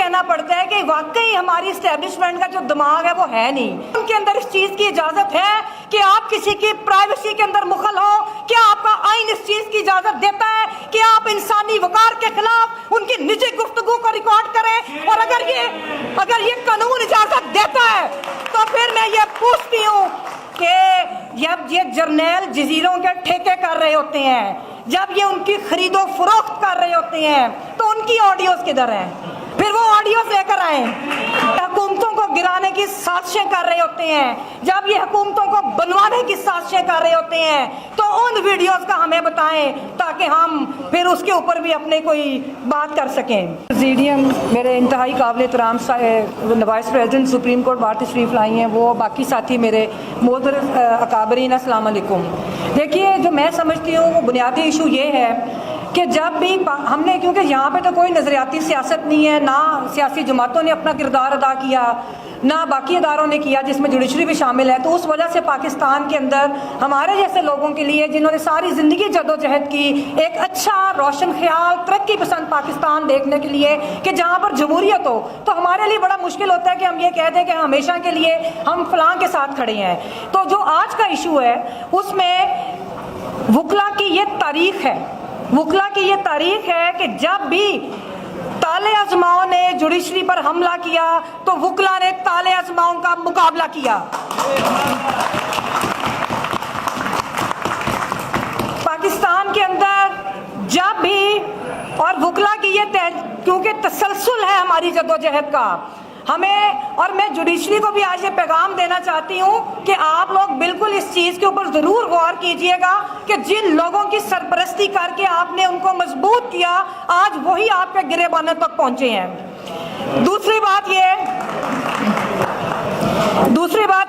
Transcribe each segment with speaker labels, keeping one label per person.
Speaker 1: کہنا پڑتا ہے کہ واقعی ہماری اسٹیبلشمنٹ کا جو دماغ ہے وہ ہے نہیں. ان کے اندر اس چیز کی اجازت ہے کہ آپ کسی کی پرائیویسی کے اندر مخل ہو؟ کیا آپ کا آئین اس چیز کی اجازت دیتا ہے کہ آپ انسانی وقار کے خلاف ان کی نجی گفتگو کو ریکارڈ کریں؟ اور اگر یہ قانون اجازت دیتا ہے تو پھر میں یہ پوچھتی ہوں کہ جب یہ جرنیل جزیروں کے ٹھیکے کر رہے ہوتے ہیں، جب یہ ان کی خرید و فروخت کر رہے ہوتے ہیں، تو ان کی آڈیوز کدھر ہیں؟ پھر وہ آڈیوز لے کر آئیں. حکومتوں کو گرانے کی سازشیں کر رہے ہوتے ہیں، جب یہ حکومتوں کو بنوانے کی سازشیں کر رہے ہوتے ہیں، تو ان ویڈیوز کا ہمیں بتائیں تاکہ ہم پھر اس کے اوپر بھی اپنے کوئی بات کر سکیں. پریزیڈیم میرے انتہائی قابل احترام وائس پریزیڈنٹ سپریم کورٹ بھارتی تشریف لائی ہیں، وہ باقی ساتھی میرے معزز اکابرین، السلام علیکم. دیکھیے، جو میں سمجھتی ہوں وہ بنیادی ایشو یہ ہے کہ جب بھی ہم نے، کیونکہ یہاں پہ تو کوئی نظریاتی سیاست نہیں ہے، نہ سیاسی جماعتوں نے اپنا کردار ادا کیا، نہ باقی اداروں نے کیا جس میں جوڈیشری بھی شامل ہے، تو اس وجہ سے پاکستان کے اندر ہمارے جیسے لوگوں کے لیے جنہوں نے ساری زندگی جدوجہد کی ایک اچھا روشن خیال ترقی پسند پاکستان دیکھنے کے لیے کہ جہاں پر جمہوریت ہو، تو ہمارے لیے بڑا مشکل ہوتا ہے کہ ہم یہ کہہ دیں کہ ہمیشہ کے لیے ہم فلاں کے ساتھ کھڑے ہیں. تو جو آج کا ایشو ہے اس میں وکلا کی یہ تاریخ ہے، وکلا کی یہ تاریخ ہے کہ جب بھی تالے ازماؤں نے جوڈیشری پر حملہ کیا تو وکلا نے تالے ازماؤں کا مقابلہ کیا. پاکستان کے اندر جب بھی، اور وکلا کی یہ کیونکہ تسلسل ہے ہماری جدوجہد کا، ہمیں، اور میں جوڈیشری کو بھی آج یہ پیغام دینا چاہتی ہوں کہ آپ لوگ بالکل اس چیز کے اوپر ضرور غور کیجئے گا کہ جن لوگوں کی سرپرستی کر کے آپ نے ان کو مضبوط کیا، آج وہی آپ کے گریبانوں تک پہنچے ہیں. دوسری بات یہ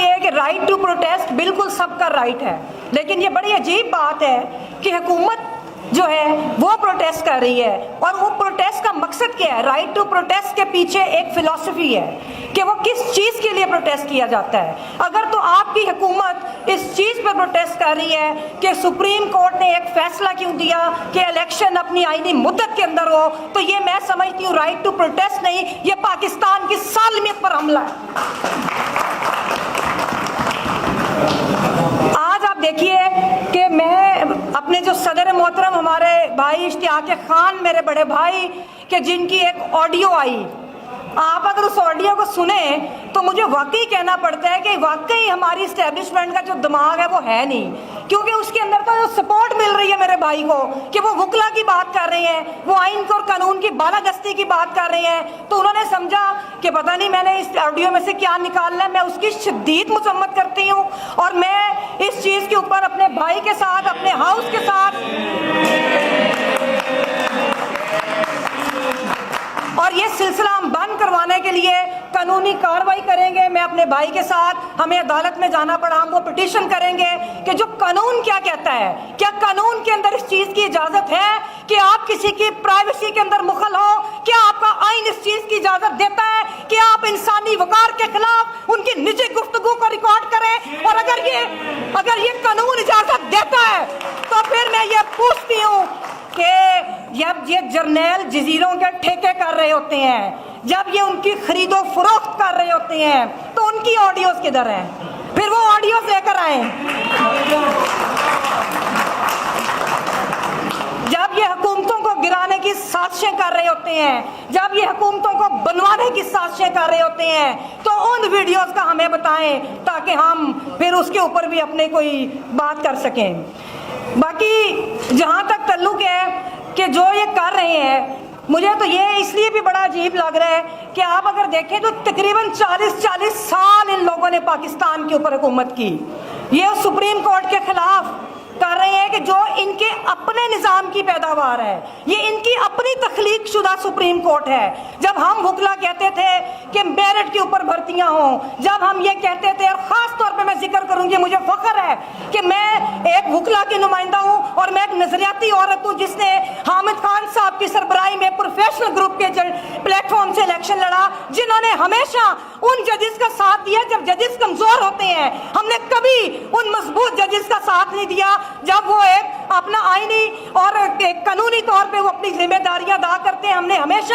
Speaker 1: ہے کہ رائٹ ٹو پروٹیسٹ بالکل سب کا رائٹ ہے، لیکن یہ بڑی عجیب بات ہے کہ حکومت جو ہے وہ پروٹیسٹ کر رہی ہے، اور وہ پروٹیسٹ کا مقصد کیا ہے؟ رائٹ ٹو پروٹیسٹ کے پیچھے ایک فلسفی ہے کہ وہ کس چیز کے لیے پروٹیسٹ کیا جاتا ہے. اگر تو آپ کی حکومت اس چیز پر پروٹیسٹ کر رہی ہے کہ سپریم کورٹ نے ایک فیصلہ کیوں دیا کہ الیکشن اپنی آئینی مدت کے اندر ہو، تو یہ میں سمجھتی ہوں رائٹ ٹو پروٹیسٹ نہیں، یہ پاکستان کی سالمیت پر حملہ ہے. آج آپ دیکھیے کہ میں اپنے جو صدر محترم ہمارے بھائی اشتیاق خان، میرے بڑے بھائی، کہ جن کی ایک آڈیو آئی، آپ اگر اس آڈیو کو سنیں تو مجھے واقعی کہنا پڑتا ہے کہ واقعی ہماری اسٹیبلشمنٹ کا جو دماغ ہے وہ ہے نہیں، کیونکہ اس کے اندر تو جو سپورٹ مل رہی ہے میرے بھائی کو کہ وہ وکلا کی بات کر رہے ہیں، وہ آئین اور قانون کی بالادستی کی بات کر رہے ہیں، تو انہوں نے سمجھا کہ پتہ نہیں میں نے اس آڈیو میں سے کیا نکالنا ہے. میں اس کی شدید مذمت کرتی ہوں، اور میں اس چیز کے اوپر اپنے بھائی کے ساتھ، اپنے ہاؤس کے ساتھ، اور یہ سلسلہ ہم بند کروانے کے لیے قانونی کارروائی کریں گے. میں اپنے بھائی کے ساتھ، ہمیں عدالت میں جانا پڑا ہم وہ پٹیشن کریں گے کہ جو قانون کیا کہتا ہے، کیا قانون کے اندر اس چیز کی اجازت ہے کہ آپ کسی کی پرائیویسی کے اندر مخل ہو؟ کیا آپ کا آئین اس چیز کی اجازت دیتا ہے کہ آپ انسانی وقار کے خلاف ان کی نجی گفتگو کو ریکارڈ کریں؟ اور اگر یہ قانون اجازت دیتا ہے تو پھر میں یہ پوچھتی ہوں کہ جب یہ جرنیل جزیروں کے ٹھیکے کر رہے ہوتے ہیں، جب یہ ان کی خرید و فروخت کر رہے ہوتے ہیں، تو ان کی آڈیوز کدھر ہیں؟ پھر وہ آڈیوز لے کر آئیں. جب یہ حکومتوں کو گرانے کی سازشیں کر رہے ہوتے ہیں، جب یہ حکومتوں کو بنوانے کی سازشیں کر رہے ہوتے ہیں، تو ان ویڈیوز کا ہمیں بتائیں تاکہ ہم پھر اس کے اوپر بھی اپنے کوئی بات کر سکیں. باقی جہاں تک تعلق ہے کہ جو یہ کر رہے ہیں، مجھے تو یہ اس لیے بھی بڑا عجیب لگ رہا ہے کہ آپ اگر دیکھیں تو تقریباً 40 سال ان لوگوں نے پاکستان کے اوپر حکومت کی. یہ سپریم کورٹ کے خلاف کر رہے ہیں کہ جو ان کے اپنے نظام کی پیداوار ہے، یہ ان کی اپنی تخلیق شدہ سپریم کورٹ ہے. جب ہم وکلا کہتے تھے کہ میرٹ کے اوپر بھرتیاں ہوں، جب ہم یہ کہتے تھے، اور خاص طور پہ میں ذکر کروں گی، مجھے فخر ہے کہ میں ایک وکلا کی نمائندہ ہوں اور میں ایک نظریاتی عورت ہوں جس نے حامد خان صاحب کی سربراہی میں پروفیشنل گروپ کے پلیٹ فارم سے الیکشن لڑا، جنہوں نے ہمیشہ ان ججز کا ساتھ دیا جب ججز کمزور ہوتے ہیں. ہم نے کبھی ان مضبوط ججز کا ساتھ نہیں دیا جب وہ ایک اپنا آئینی اور قانونی طور پہ وہ اپنی ذمہ داریاں ادا کرتے ہیں. ہم نے ہمیشہ